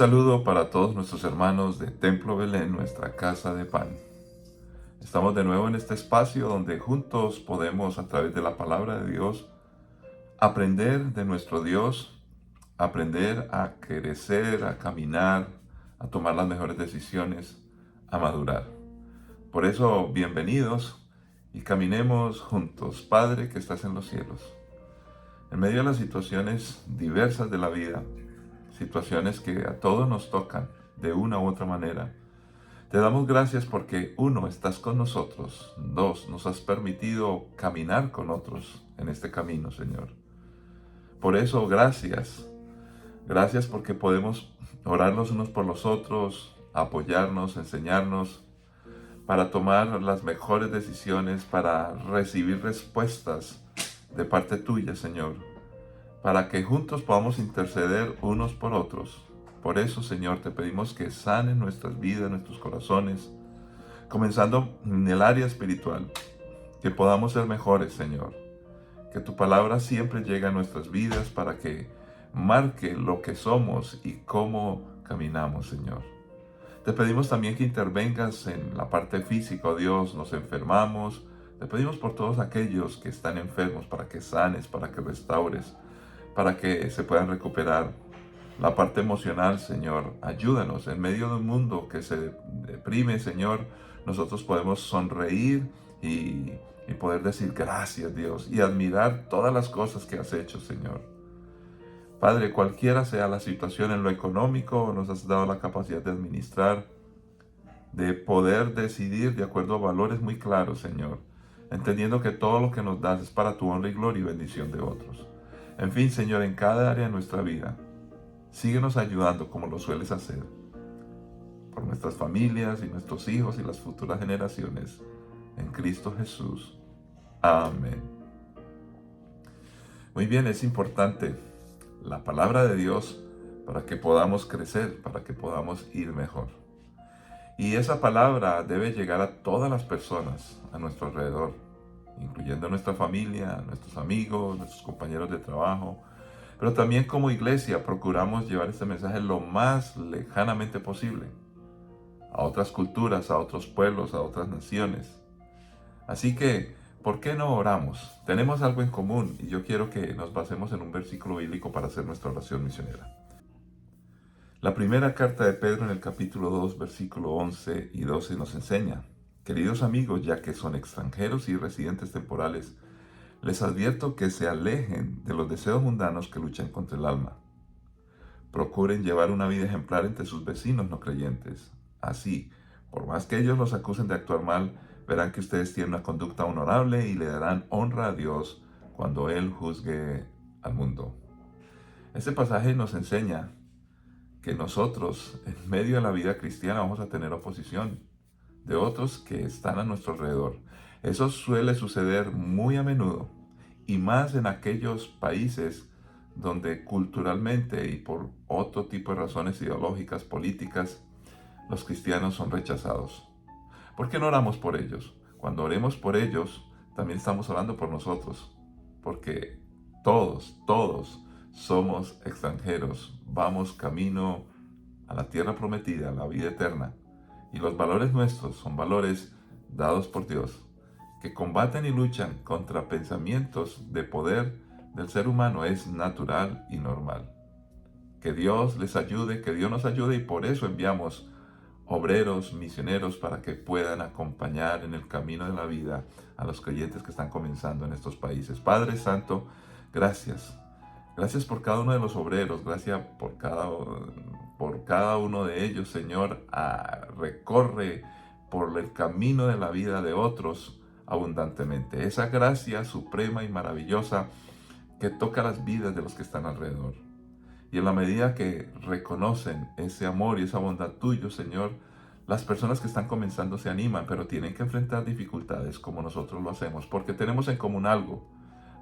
saludo para todos nuestros hermanos de Templo Belén, nuestra casa de pan. Estamos de nuevo en este espacio donde juntos podemos, a través de la palabra de Dios, aprender de nuestro Dios, aprender a crecer, a caminar, a tomar las mejores decisiones, a madurar. Por eso, bienvenidos y caminemos juntos. Padre que estás en los cielos. En medio de las situaciones diversas de la vida, situaciones que a todos nos tocan de una u otra manera, te damos gracias porque uno, estás con nosotros, dos, nos has permitido caminar con otros en este camino, Señor. Por eso, gracias. Gracias porque podemos orar los unos por los otros, apoyarnos, enseñarnos, para tomar las mejores decisiones, para recibir respuestas de parte tuya, Señor, para que juntos podamos interceder unos por otros. Por eso, Señor, te pedimos que sanen nuestras vidas, nuestros corazones, comenzando en el área espiritual, que podamos ser mejores, Señor. Que tu palabra siempre llegue a nuestras vidas para que marque lo que somos y cómo caminamos, Señor. Te pedimos también que intervengas en la parte física, oh Dios, nos enfermamos. Te pedimos por todos aquellos que están enfermos para que sanes, para que restaures, para que se puedan recuperar. La parte emocional, Señor, ayúdanos. En medio de un mundo que se deprime, Señor, nosotros podemos sonreír y poder decir gracias, Dios, y admirar todas las cosas que has hecho, Señor. Padre, cualquiera sea la situación en lo económico, nos has dado la capacidad de administrar, de poder decidir de acuerdo a valores muy claros, Señor, entendiendo que todo lo que nos das es para tu honra y gloria y bendición de otros. En fin, Señor, en cada área de nuestra vida, síguenos ayudando como lo sueles hacer, por nuestras familias y nuestros hijos y las futuras generaciones, en Cristo Jesús. Amén. Muy bien, es importante la palabra de Dios para que podamos crecer, para que podamos ir mejor. Y esa palabra debe llegar a todas las personas a nuestro alrededor, incluyendo a nuestra familia, a nuestros amigos, nuestros compañeros de trabajo. Pero también como iglesia procuramos llevar este mensaje lo más lejanamente posible, a otras culturas, a otros pueblos, a otras naciones. Así que, ¿por qué no oramos? Tenemos algo en común y yo quiero que nos basemos en un versículo bíblico para hacer nuestra oración misionera. La primera carta de Pedro en el capítulo 2, versículo 11 y 12 nos enseña: queridos amigos, ya que son extranjeros y residentes temporales, les advierto que se alejen de los deseos mundanos que luchan contra el alma. Procuren llevar una vida ejemplar entre sus vecinos no creyentes. Así, por más que ellos los acusen de actuar mal, verán que ustedes tienen una conducta honorable y le darán honra a Dios cuando Él juzgue al mundo. Este pasaje nos enseña que nosotros, en medio de la vida cristiana, vamos a tener oposición de otros que están a nuestro alrededor. Eso suele suceder muy a menudo, y más en aquellos países donde culturalmente y por otro tipo de razones ideológicas, políticas, los cristianos son rechazados. ¿Por qué no oramos por ellos? Cuando oremos por ellos, también estamos orando por nosotros, porque todos somos extranjeros, vamos camino a la tierra prometida, a la vida eterna, y los valores nuestros son valores dados por Dios, que combaten y luchan contra pensamientos de poder del ser humano. Es natural y normal. Que Dios les ayude, que Dios nos ayude, y por eso enviamos obreros, misioneros, para que puedan acompañar en el camino de la vida a los creyentes que están comenzando en estos países. Padre Santo, gracias. Gracias por cada uno de los obreros, gracias por cada uno de ellos, Señor. Recorre por el camino de la vida de otros abundantemente. Esa gracia suprema y maravillosa que toca las vidas de los que están alrededor. Y en la medida que reconocen ese amor y esa bondad tuyo, Señor, las personas que están comenzando se animan, pero tienen que enfrentar dificultades como nosotros lo hacemos, porque tenemos en común algo.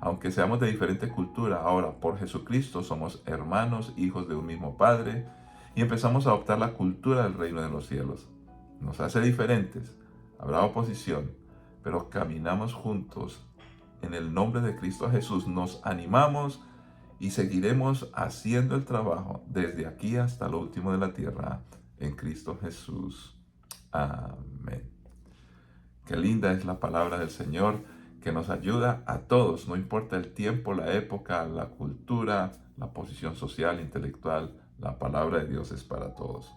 Aunque seamos de diferente cultura, ahora por Jesucristo somos hermanos, hijos de un mismo Padre, y empezamos a adoptar la cultura del reino de los cielos. Nos hace diferentes, habrá oposición, pero caminamos juntos en el nombre de Cristo Jesús. Nos animamos y seguiremos haciendo el trabajo desde aquí hasta lo último de la tierra en Cristo Jesús. Amén. Qué linda es la palabra del Señor que nos ayuda a todos, no importa el tiempo, la época, la cultura, la posición social, intelectual, la palabra de Dios es para todos.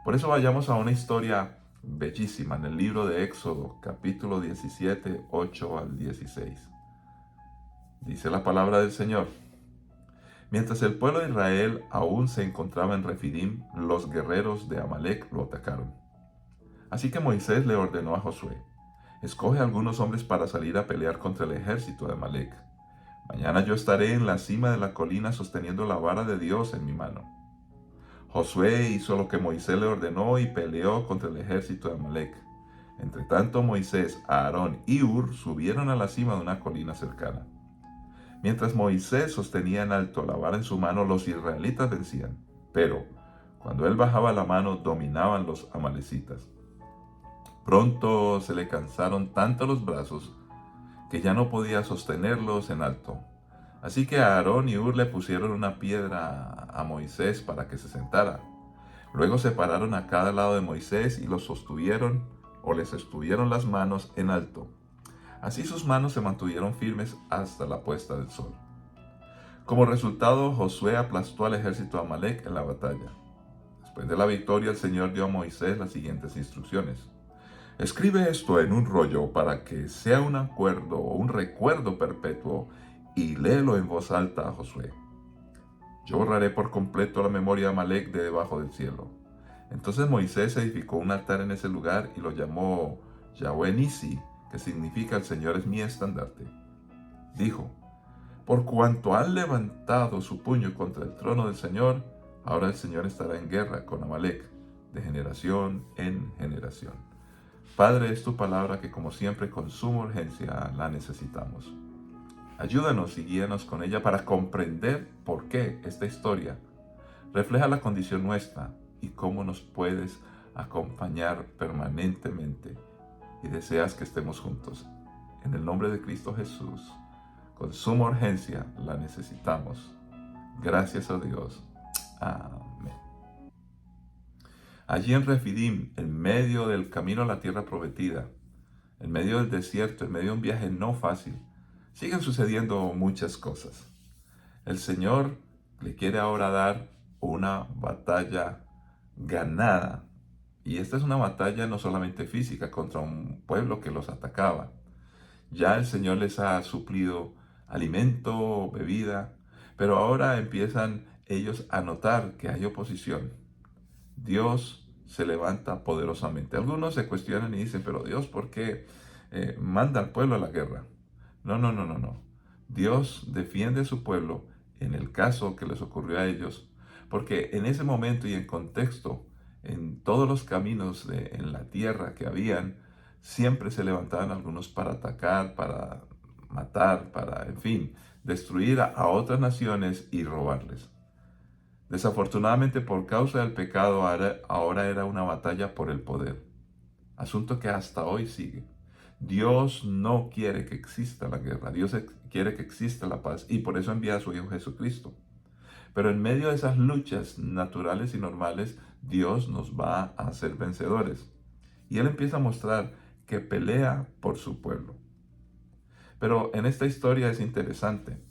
Por eso vayamos a una historia bellísima en el libro de Éxodo, capítulo 17, 8 al 16. Dice la palabra del Señor: Mientras el pueblo de Israel aún se encontraba en Refidim, los guerreros de Amalec lo atacaron. Así que Moisés le ordenó a Josué: escoge algunos hombres para salir a pelear contra el ejército de Amalec. Mañana yo estaré en la cima de la colina sosteniendo la vara de Dios en mi mano. Josué hizo lo que Moisés le ordenó y peleó contra el ejército de Amalec. Entre tanto, Moisés, Aarón y Hur subieron a la cima de una colina cercana. Mientras Moisés sostenía en alto la vara en su mano, los israelitas vencían. Pero cuando él bajaba la mano, dominaban los amalecitas. Pronto se le cansaron tanto los brazos que ya no podía sostenerlos en alto. Así que Aarón y Hur le pusieron una piedra a Moisés para que se sentara. Luego se pararon a cada lado de Moisés y los sostuvieron o les sostuvieron las manos en alto. Así sus manos se mantuvieron firmes hasta la puesta del sol. Como resultado, Josué aplastó al ejército de Amalec en la batalla. Después de la victoria, el Señor dio a Moisés las siguientes instrucciones: escribe esto en un rollo para que sea un acuerdo o un recuerdo perpetuo y léelo en voz alta a Josué. Yo borraré por completo la memoria de Amalec de debajo del cielo. Entonces Moisés edificó un altar en ese lugar y lo llamó Yahweh Nisi, que significa el Señor es mi estandarte. Dijo: por cuanto han levantado su puño contra el trono del Señor, ahora el Señor estará en guerra con Amalec, de generación en generación. Padre, es tu palabra que como siempre con suma urgencia la necesitamos. Ayúdanos y guíanos con ella para comprender por qué esta historia refleja la condición nuestra y cómo nos puedes acompañar permanentemente y deseas que estemos juntos. En el nombre de Cristo Jesús, con suma urgencia la necesitamos. Gracias a Dios. Amén. Allí en Refidim, en medio del camino a la tierra prometida, en medio del desierto, en medio de un viaje no fácil, siguen sucediendo muchas cosas. El Señor le quiere ahora dar una batalla ganada. Y esta es una batalla no solamente física contra un pueblo que los atacaba. Ya el Señor les ha suplido alimento, bebida, pero ahora empiezan ellos a notar que hay oposición. Dios se levanta poderosamente. Algunos se cuestionan y dicen: pero Dios, ¿por qué manda al pueblo a la guerra? No. Dios defiende a su pueblo en el caso que les ocurrió a ellos, porque en ese momento y en contexto, en todos los caminos en la tierra que habían, siempre se levantaban algunos para atacar, para matar, para, en fin, destruir a otras naciones y robarles. Desafortunadamente, por causa del pecado, ahora era una batalla por el poder, asunto que hasta hoy sigue. Dios no quiere que exista la guerra, Dios quiere que exista la paz y por eso envía a su Hijo Jesucristo. Pero en medio de esas luchas naturales y normales, Dios nos va a hacer vencedores. Y Él empieza a mostrar que pelea por su pueblo. Pero en esta historia es interesante,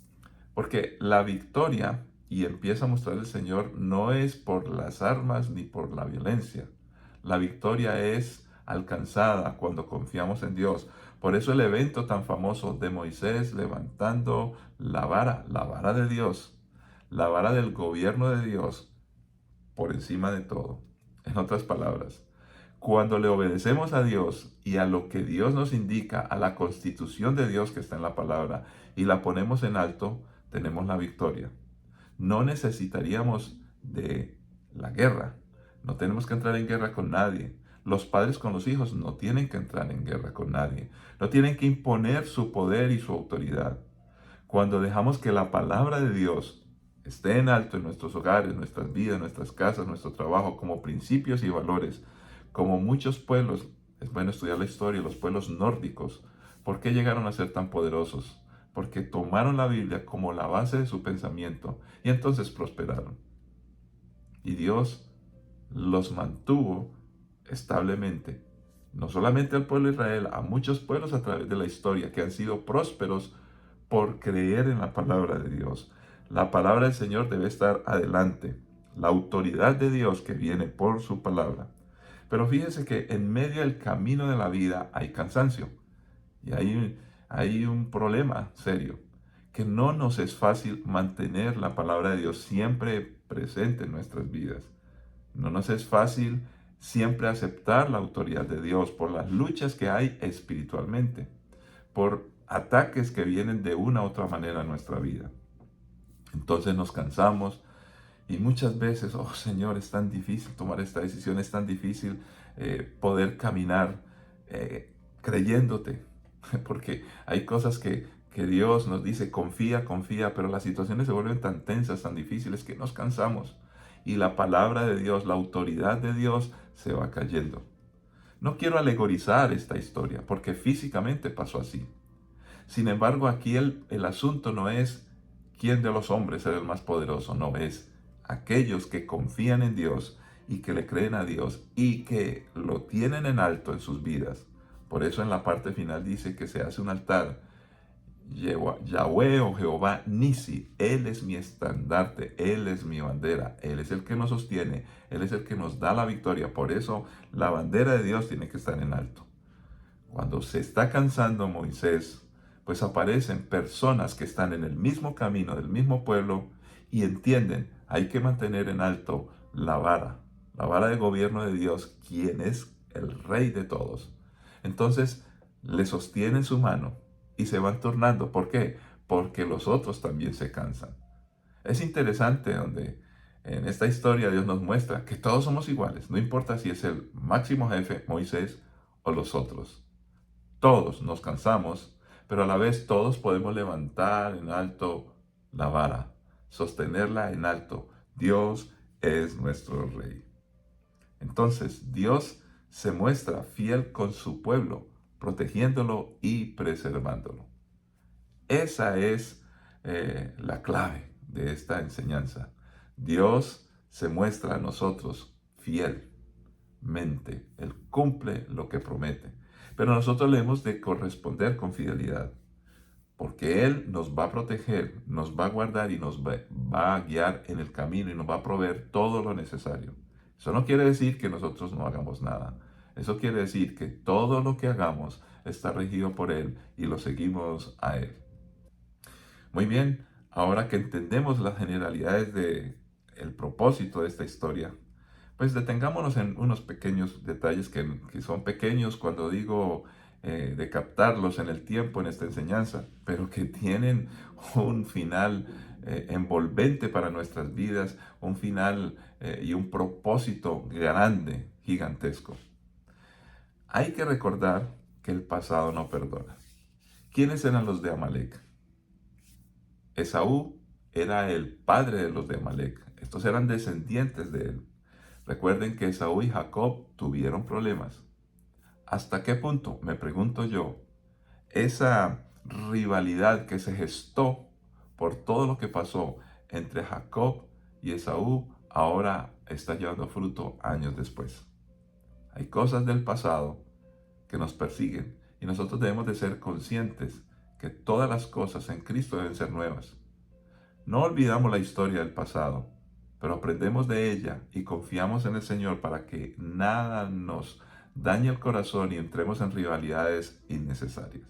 porque la victoria, y empieza a mostrar el Señor, no es por las armas ni por la violencia. La victoria es alcanzada cuando confiamos en Dios. Por eso el evento tan famoso de Moisés levantando la vara de Dios, la vara del gobierno de Dios, por encima de todo. En otras palabras, cuando le obedecemos a Dios y a lo que Dios nos indica, a la constitución de Dios que está en la palabra, y la ponemos en alto, tenemos la victoria. No necesitaríamos de la guerra. No tenemos que entrar en guerra con nadie. Los padres con los hijos no tienen que entrar en guerra con nadie. No tienen que imponer su poder y su autoridad. Cuando dejamos que la palabra de Dios esté en alto en nuestros hogares, nuestras vidas, nuestras casas, nuestro trabajo, como principios y valores, como muchos pueblos, es bueno estudiar la historia, los pueblos nórdicos, ¿por qué llegaron a ser tan poderosos? porque tomaron la Biblia como la base de su pensamiento y entonces prosperaron. Y Dios los mantuvo establemente, no solamente al pueblo de Israel, a muchos pueblos a través de la historia que han sido prósperos por creer en la palabra de Dios. La palabra del Señor debe estar adelante, la autoridad de Dios que viene por su palabra. Pero fíjese que en medio del camino de la vida hay cansancio y hay un problema serio, que no nos es fácil mantener la palabra de Dios siempre presente en nuestras vidas. No nos es fácil siempre aceptar la autoridad de Dios por las luchas que hay espiritualmente, por ataques que vienen de una u otra manera a nuestra vida. Entonces nos cansamos y muchas veces, oh Señor, es tan difícil tomar esta decisión, es tan difícil poder caminar creyéndote, porque hay cosas que Dios nos dice, confía, confía, pero las situaciones se vuelven tan tensas, tan difíciles que nos cansamos y la palabra de Dios, la autoridad de Dios se va cayendo. No quiero alegorizar esta historia, porque físicamente pasó así. Sin embargo, aquí el asunto no es quién de los hombres es el más poderoso, no, es aquellos que confían en Dios y que le creen a Dios y que lo tienen en alto en sus vidas. Por eso en la parte final dice que se hace un altar. Yahweh o Jehová Nisi, Él es mi estandarte, Él es mi bandera, Él es el que nos sostiene, Él es el que nos da la victoria. Por eso la bandera de Dios tiene que estar en alto. Cuando se está cansando Moisés, pues aparecen personas que están en el mismo camino del mismo pueblo y entienden, hay que mantener en alto la vara de gobierno de Dios, quien es el rey de todos. Entonces le sostienen su mano y se van tornando. ¿Por qué? Porque los otros también se cansan. Es interesante donde en esta historia Dios nos muestra que todos somos iguales, no importa si es el máximo jefe, Moisés, o los otros. Todos nos cansamos, pero a la vez todos podemos levantar en alto la vara, sostenerla en alto. Dios es nuestro Rey. Entonces, Dios se muestra fiel con su pueblo, protegiéndolo y preservándolo. Esa es la clave de esta enseñanza. Dios se muestra a nosotros fielmente. Él cumple lo que promete. Pero nosotros le hemos de corresponder con fidelidad, porque Él nos va a proteger, nos va a guardar y nos va a guiar en el camino y nos va a proveer todo lo necesario. Eso no quiere decir que nosotros no hagamos nada. Eso quiere decir que todo lo que hagamos está regido por Él y lo seguimos a Él. Muy bien, ahora que entendemos las generalidades de el propósito de esta historia, pues detengámonos en unos pequeños detalles que son pequeños cuando digo de captarlos en el tiempo, en esta enseñanza, pero que tienen un final envolvente para nuestras vidas, un final y un propósito grande, gigantesco. Hay que recordar que el pasado no perdona. ¿Quiénes eran los de Amalek? Esaú era el padre de los de Amalek. Estos eran descendientes de él. Recuerden que Esaú y Jacob tuvieron problemas. ¿Hasta qué punto, me pregunto yo, esa rivalidad que se gestó por todo lo que pasó entre Jacob y Esaú ahora está llevando fruto años después? Hay cosas del pasado que nos persiguen y nosotros debemos de ser conscientes que todas las cosas en Cristo deben ser nuevas. No olvidamos la historia del pasado, pero aprendemos de ella y confiamos en el Señor para que nada nos dañe el corazón y entremos en rivalidades innecesarias.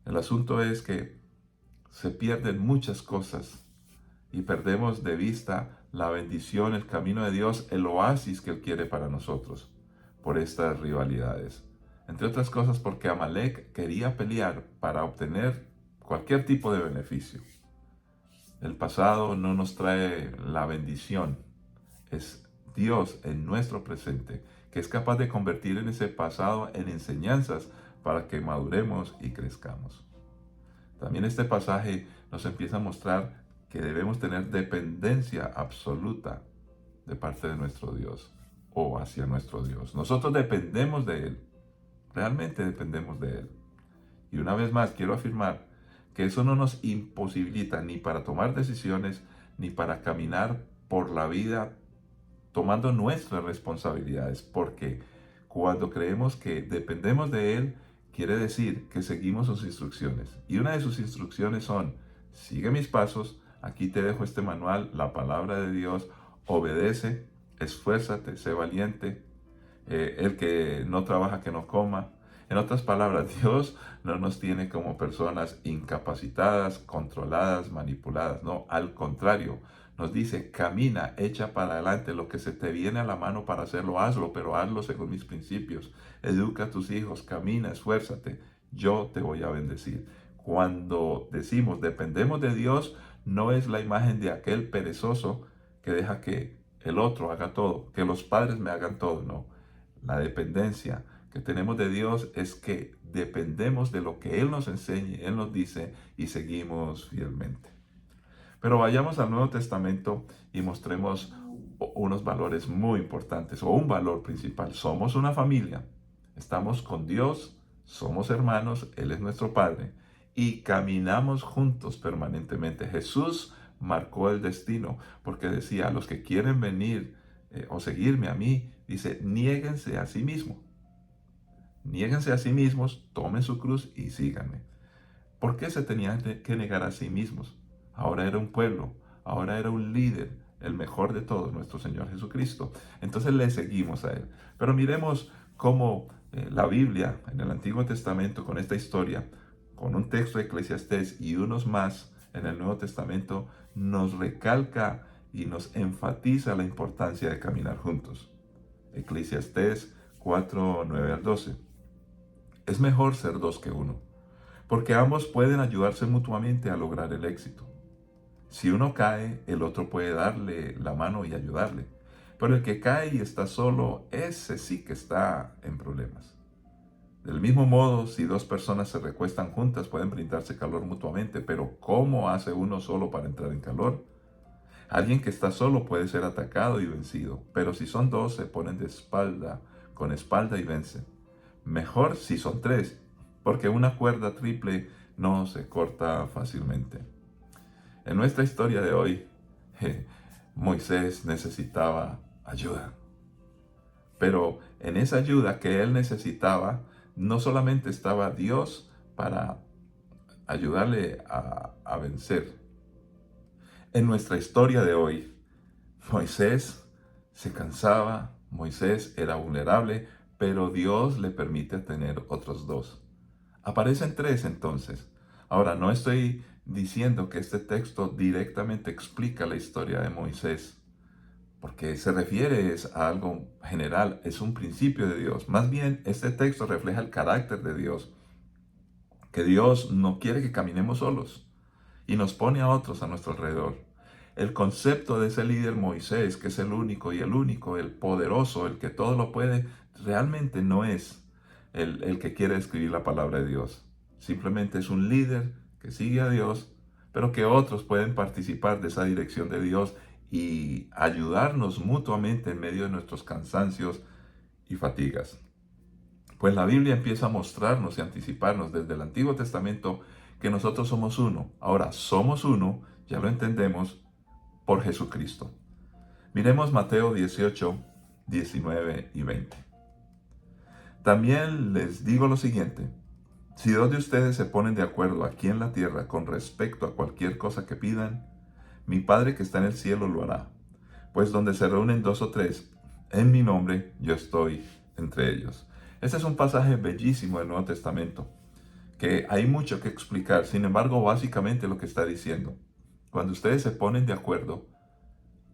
El asunto es que se pierden muchas cosas y perdemos de vista la bendición, el camino de Dios, el oasis que Él quiere para nosotros por estas rivalidades. Entre otras cosas porque Amalek quería pelear para obtener cualquier tipo de beneficio. El pasado no nos trae la bendición. Es Dios en nuestro presente que es capaz de convertir en ese pasado en enseñanzas para que maduremos y crezcamos. También este pasaje nos empieza a mostrar que debemos tener dependencia absoluta de parte de nuestro Dios o hacia nuestro Dios. Nosotros dependemos de Él, realmente dependemos de Él. Y una vez más quiero afirmar que eso no nos imposibilita ni para tomar decisiones, ni para caminar por la vida tomando nuestras responsabilidades, porque cuando creemos que dependemos de Él, quiere decir que seguimos sus instrucciones. Y una de sus instrucciones son, sigue mis pasos, aquí te dejo este manual, la palabra de Dios, obedece, esfuérzate, sé valiente, el que no trabaja, que no coma. En otras palabras, Dios no nos tiene como personas incapacitadas, controladas, manipuladas. No, al contrario, nos dice, camina, echa para adelante lo que se te viene a la mano para hacerlo, hazlo, pero hazlo según mis principios. Educa a tus hijos, camina, esfuérzate, yo te voy a bendecir. Cuando decimos dependemos de Dios, no es la imagen de aquel perezoso que deja que el otro haga todo, que los padres me hagan todo, no. La dependencia que tenemos de Dios es que dependemos de lo que Él nos enseñe, Él nos dice y seguimos fielmente. Pero vayamos al Nuevo Testamento y mostremos unos valores muy importantes o un valor principal. Somos una familia, estamos con Dios, somos hermanos, Él es nuestro Padre y caminamos juntos permanentemente. Jesús marcó el destino porque decía, a los que quieren venir o seguirme a mí, dice, niéguense a sí mismos. Niéguense a sí mismos, tomen su cruz y síganme. ¿Por qué se tenían que negar a sí mismos? Ahora era un pueblo, ahora era un líder, el mejor de todos, nuestro Señor Jesucristo. Entonces le seguimos a Él. Pero miremos cómo la Biblia en el Antiguo Testamento, con esta historia, con un texto de Eclesiastés y unos más en el Nuevo Testamento, nos recalca y nos enfatiza la importancia de caminar juntos. Eclesiastés 4, 9 al 12. Es mejor ser dos que uno, porque ambos pueden ayudarse mutuamente a lograr el éxito. Si uno cae, el otro puede darle la mano y ayudarle. Pero el que cae y está solo, ese sí que está en problemas. Del mismo modo, si dos personas se recuestan juntas, pueden brindarse calor mutuamente, pero ¿cómo hace uno solo para entrar en calor? Alguien que está solo puede ser atacado y vencido, pero si son dos, se ponen de espalda, con espalda y vencen. Mejor si son tres, porque una cuerda triple no se corta fácilmente. En nuestra historia de hoy, Moisés necesitaba ayuda. Pero en esa ayuda que él necesitaba, no solamente estaba Dios para ayudarle a vencer. En nuestra historia de hoy, Moisés se cansaba, Moisés era vulnerable, pero Dios le permite tener otros dos. Aparecen tres entonces. Ahora, no estoy diciendo que este texto directamente explica la historia de Moisés, porque se refiere a algo general, es un principio de Dios. Más bien, este texto refleja el carácter de Dios, que Dios no quiere que caminemos solos y nos pone a otros a nuestro alrededor. El concepto de ese líder Moisés, que es el único y el único, el poderoso, el que todo lo puede, realmente no es el que quiere escribir la palabra de Dios. Simplemente es un líder que sigue a Dios, pero que otros pueden participar de esa dirección de Dios y ayudarnos mutuamente en medio de nuestros cansancios y fatigas. Pues la Biblia empieza a mostrarnos y anticiparnos desde el Antiguo Testamento que nosotros somos uno. Ahora, somos uno, ya lo entendemos, por Jesucristo. Miremos Mateo 18, 19 y 20. También les digo lo siguiente: si dos de ustedes se ponen de acuerdo aquí en la tierra con respecto a cualquier cosa que pidan, mi Padre que está en el cielo lo hará. Pues donde se reúnen dos o tres en mi nombre, yo estoy entre ellos. Este es un pasaje bellísimo del Nuevo Testamento, que hay mucho que explicar. Sin embargo, básicamente lo que está diciendo: cuando ustedes se ponen de acuerdo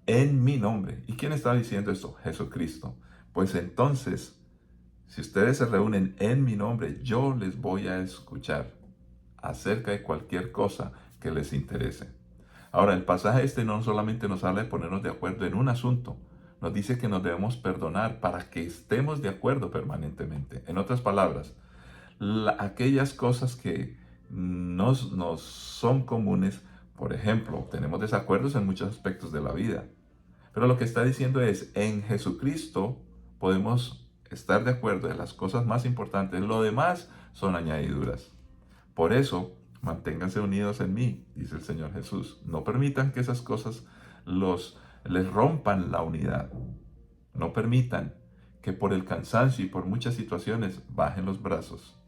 en mi nombre. ¿Y quién está diciendo esto? Jesucristo. Pues entonces, si ustedes se reúnen en mi nombre, yo les voy a escuchar acerca de cualquier cosa que les interese. Ahora, el pasaje este no solamente nos habla de ponernos de acuerdo en un asunto, nos dice que nos debemos perdonar para que estemos de acuerdo permanentemente. En otras palabras, aquellas cosas que nos son comunes, por ejemplo, tenemos desacuerdos en muchos aspectos de la vida, pero lo que está diciendo es, en Jesucristo podemos estar de acuerdo en las cosas más importantes, lo demás son añadiduras. Por eso, Manténganse unidos en mí, dice el Señor Jesús. No permitan que esas cosas les rompan la unidad. No permitan que por el cansancio y por muchas situaciones bajen los brazos.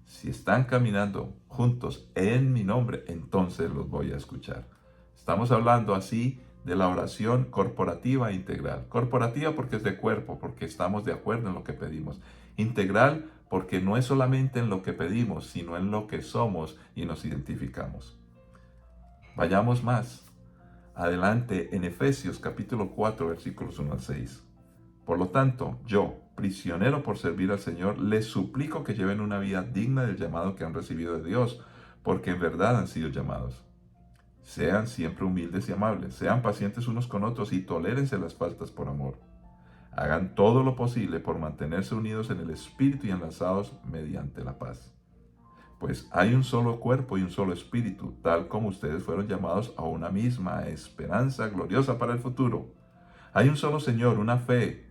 Si están caminando juntos en mi nombre, entonces los voy a escuchar. Estamos hablando así de la oración corporativa e integral. Corporativa porque es de cuerpo, porque estamos de acuerdo en lo que pedimos. Integral porque no es solamente en lo que pedimos, sino en lo que somos y nos identificamos. Vayamos más adelante en Efesios capítulo 4, versículos 1 al 6. Por lo tanto, yo, prisionero por servir al Señor, les suplico que lleven una vida digna del llamado que han recibido de Dios, porque en verdad han sido llamados. Sean siempre humildes y amables, sean pacientes unos con otros y tolérense las faltas por amor. Hagan todo lo posible por mantenerse unidos en el Espíritu y enlazados mediante la paz. Pues hay un solo cuerpo y un solo espíritu, tal como ustedes fueron llamados a una misma esperanza gloriosa para el futuro. Hay un solo Señor, una fe,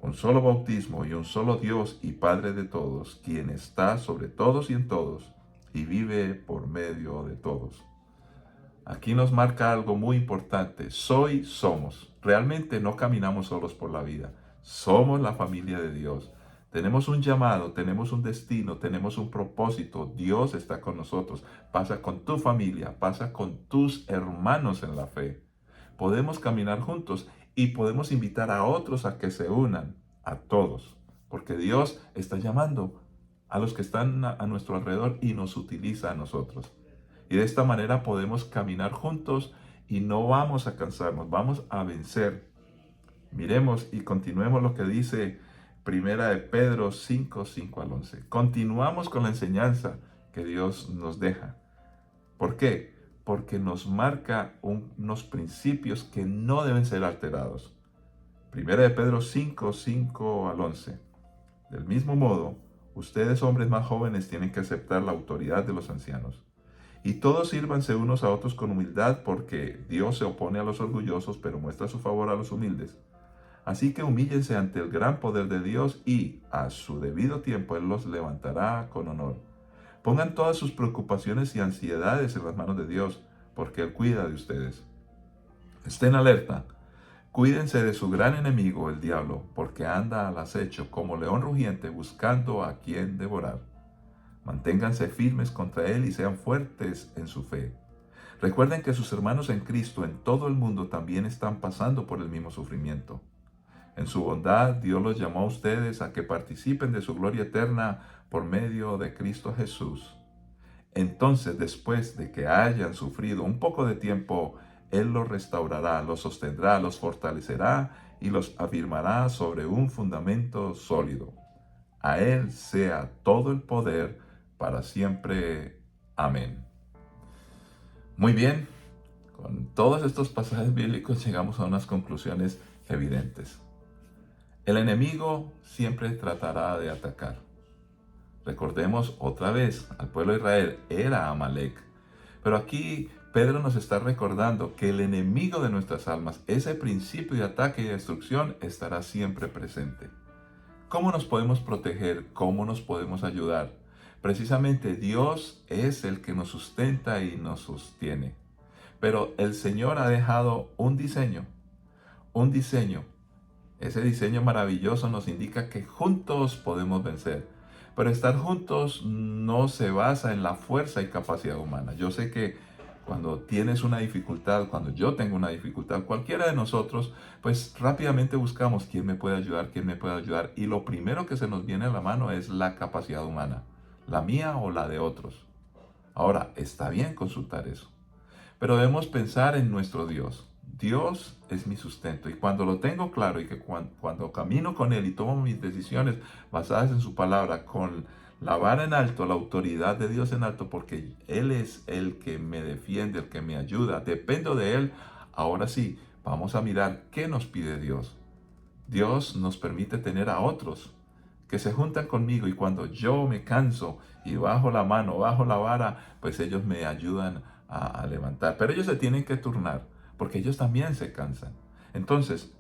un solo bautismo y un solo Dios y Padre de todos, quien está sobre todos y en todos, y vive por medio de todos. Aquí nos marca algo muy importante. Somos. Realmente no caminamos solos por la vida. Somos la familia de Dios. Tenemos un llamado, tenemos un destino, tenemos un propósito. Dios está con nosotros. Pasa con tu familia, pasa con tus hermanos en la fe. Podemos caminar juntos y podemos invitar a otros a que se unan, a todos. Porque Dios está llamando a los que están a nuestro alrededor y nos utiliza a nosotros. Y de esta manera podemos caminar juntos y no vamos a cansarnos, vamos a vencer. Miremos y continuemos lo que dice Primera de Pedro 5, 5 al 11. Continuamos con la enseñanza que Dios nos deja. ¿Por qué? Porque nos marca unos principios que no deben ser alterados. Primera de Pedro 5, 5 al 11. Del mismo modo, ustedes hombres más jóvenes tienen que aceptar la autoridad de los ancianos. Y todos sírvanse unos a otros con humildad, porque Dios se opone a los orgullosos, pero muestra su favor a los humildes. Así que humíllense ante el gran poder de Dios y, a su debido tiempo, Él los levantará con honor. Pongan todas sus preocupaciones y ansiedades en las manos de Dios, porque Él cuida de ustedes. Estén alerta. Cuídense de su gran enemigo, el diablo, porque anda al acecho como león rugiente buscando a quien devorar. Manténganse firmes contra él y sean fuertes en su fe. Recuerden que sus hermanos en Cristo en todo el mundo también están pasando por el mismo sufrimiento. En su bondad, Dios los llamó a ustedes a que participen de su gloria eterna por medio de Cristo Jesús. Entonces, después de que hayan sufrido un poco de tiempo, Él los restaurará, los sostendrá, los fortalecerá y los afirmará sobre un fundamento sólido. A Él sea todo el poder para siempre. Amén. Muy bien, con todos estos pasajes bíblicos llegamos a unas conclusiones evidentes. El enemigo siempre tratará de atacar. Recordemos otra vez, al pueblo de Israel era Amalek. Pero aquí Pedro nos está recordando que el enemigo de nuestras almas, ese principio de ataque y destrucción, estará siempre presente. ¿Cómo nos podemos proteger? ¿Cómo nos podemos ayudar? Precisamente Dios es el que nos sustenta y nos sostiene. Pero el Señor ha dejado un diseño. Ese diseño maravilloso nos indica que juntos podemos vencer. Pero estar juntos no se basa en la fuerza y capacidad humana. Yo sé que cuando tienes una dificultad, cuando yo tengo una dificultad, cualquiera de nosotros, pues rápidamente buscamos quién me puede ayudar. Y lo primero que se nos viene a la mano es la capacidad humana, la mía o la de otros. Ahora, está bien consultar eso, pero debemos pensar en nuestro Dios. Dios es mi sustento y cuando lo tengo claro y que cuando camino con Él y tomo mis decisiones basadas en su palabra, con la vara en alto, la autoridad de Dios en alto, porque Él es el que me defiende, el que me ayuda, dependo de Él. Ahora sí, vamos a mirar qué nos pide Dios. Dios nos permite tener a otros que se juntan conmigo y cuando yo me canso y bajo la mano, bajo la vara, pues ellos me ayudan a levantar. Pero ellos se tienen que turnar porque ellos también se cansan. Entonces,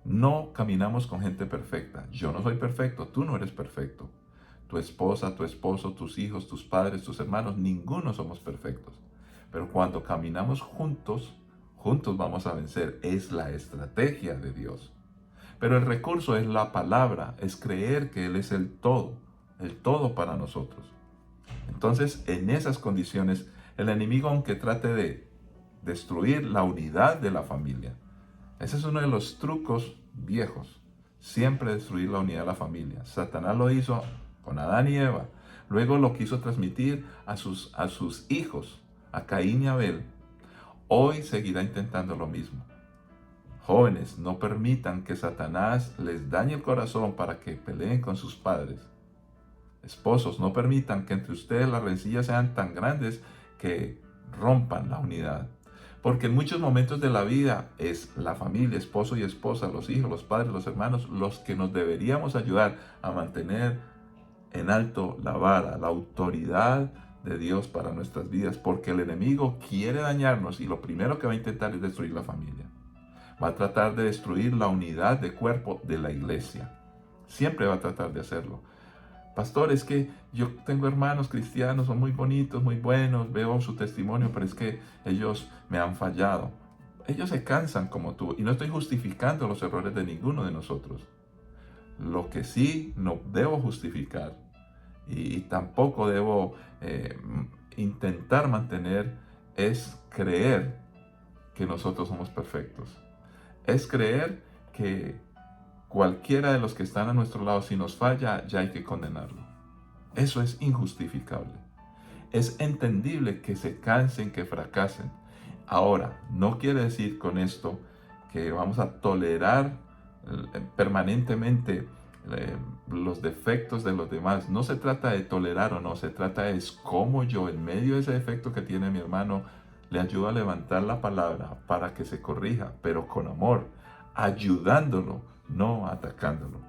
no caminamos con gente perfecta. Yo no soy perfecto, tú no eres perfecto. tu esposa, tu esposo, tus hijos, tus padres, tus hermanos, ninguno somos perfectos. Pero cuando caminamos juntos, juntos vamos a vencer. Es la estrategia de Dios. Pero el recurso es la palabra, es creer que Él es el todo para nosotros. Entonces, en esas condiciones, el enemigo, aunque trate de destruir la unidad de la familia, ese es uno de los trucos viejos, siempre destruir la unidad de la familia. Satanás lo hizo con Adán y Eva, luego lo quiso transmitir a sus hijos, a Caín y Abel. Hoy seguirá intentando lo mismo. Jóvenes, no permitan que Satanás les dañe el corazón para que peleen con sus padres. Esposos, no permitan que entre ustedes las rencillas sean tan grandes que rompan la unidad. Porque en muchos momentos de la vida es la familia, esposo y esposa, los hijos, los padres, los hermanos, los que nos deberíamos ayudar a mantener en alto la vara, la autoridad de Dios para nuestras vidas. Porque el enemigo quiere dañarnos y lo primero que va a intentar es destruir la familia. Va a tratar de destruir la unidad de cuerpo de la iglesia. Siempre va a tratar de hacerlo. Pastor, es que yo tengo hermanos cristianos, son muy bonitos, muy buenos, veo su testimonio, pero es que ellos me han fallado. Ellos se cansan como tú, y no estoy justificando los errores de ninguno de nosotros. Lo que sí no debo justificar y tampoco debo intentar mantener es creer que nosotros somos perfectos. Es creer que cualquiera de los que están a nuestro lado, si nos falla, ya hay que condenarlo. Eso es injustificable. Es entendible que se cansen, que fracasen. Ahora, no quiere decir con esto que vamos a tolerar permanentemente los defectos de los demás. No se trata de tolerar o no, se trata de cómo yo, en medio de ese defecto que tiene mi hermano, le ayudo a levantar la palabra para que se corrija, pero con amor, ayudándolo, no atacándolo.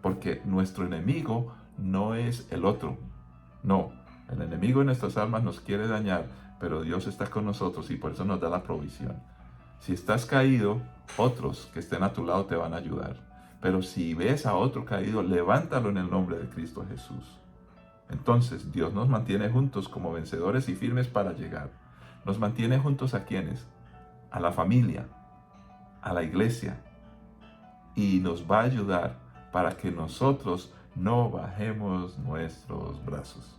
Porque nuestro enemigo no es el otro. No, el enemigo de nuestras almas nos quiere dañar, pero Dios está con nosotros y por eso nos da la provisión. Si estás caído, otros que estén a tu lado te van a ayudar. Pero si ves a otro caído, levántalo en el nombre de Cristo Jesús. Entonces, Dios nos mantiene juntos como vencedores y firmes para llegar. Nos mantiene juntos ¿a quiénes? A la familia, a la iglesia. Y nos va a ayudar para que nosotros no bajemos nuestros brazos.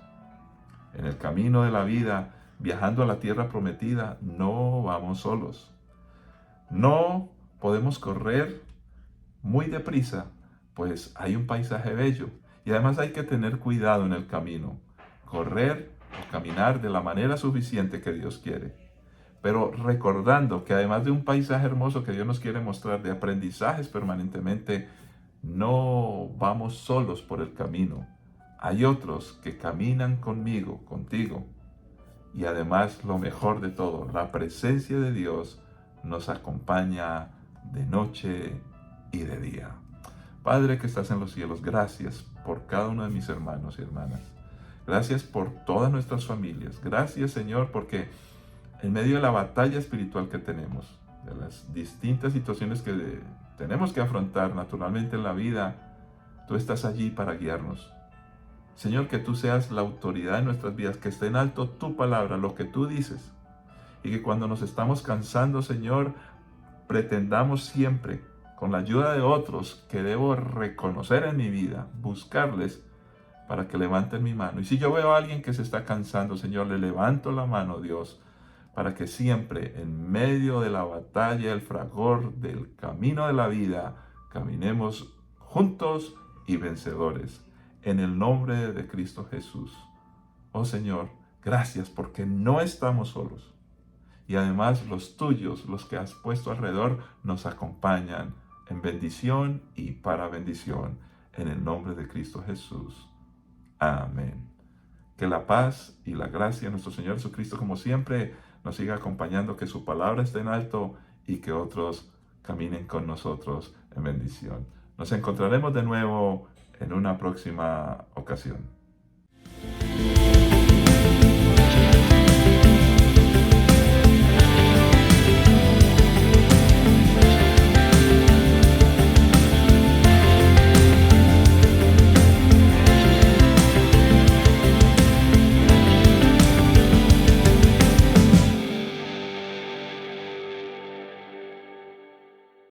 En el camino de la vida, viajando a la tierra prometida, no vamos solos. No podemos correr muy deprisa, pues hay un paisaje bello. Y además hay que tener cuidado en el camino. Correr o caminar de la manera suficiente que Dios quiere. Pero recordando que además de un paisaje hermoso que Dios nos quiere mostrar, de aprendizajes permanentemente, no vamos solos por el camino. Hay otros que caminan conmigo, contigo. Y además, lo mejor de todo, la presencia de Dios nos acompaña de noche y de día. Padre que estás en los cielos, gracias por cada uno de mis hermanos y hermanas. Gracias por todas nuestras familias. Gracias, Señor, porque en medio de la batalla espiritual que tenemos, de las distintas situaciones que tenemos que afrontar naturalmente en la vida, tú estás allí para guiarnos. Señor, que tú seas la autoridad en nuestras vidas, que esté en alto tu palabra, lo que tú dices. Y que cuando nos estamos cansando, Señor, pretendamos siempre, con la ayuda de otros que debo reconocer en mi vida, buscarles para que levanten mi mano. Y si yo veo a alguien que se está cansando, Señor, le levanto la mano, Dios, para que siempre en medio de la batalla, el fragor del camino de la vida, caminemos juntos y vencedores. En el nombre de Cristo Jesús. Oh Señor, gracias porque no estamos solos. Y además los tuyos, los que has puesto alrededor, nos acompañan en bendición y para bendición. En el nombre de Cristo Jesús. Amén. Que la paz y la gracia de nuestro Señor Jesucristo, como siempre, nos siga acompañando, que su palabra esté en alto y que otros caminen con nosotros en bendición. Nos encontraremos de nuevo en una próxima ocasión.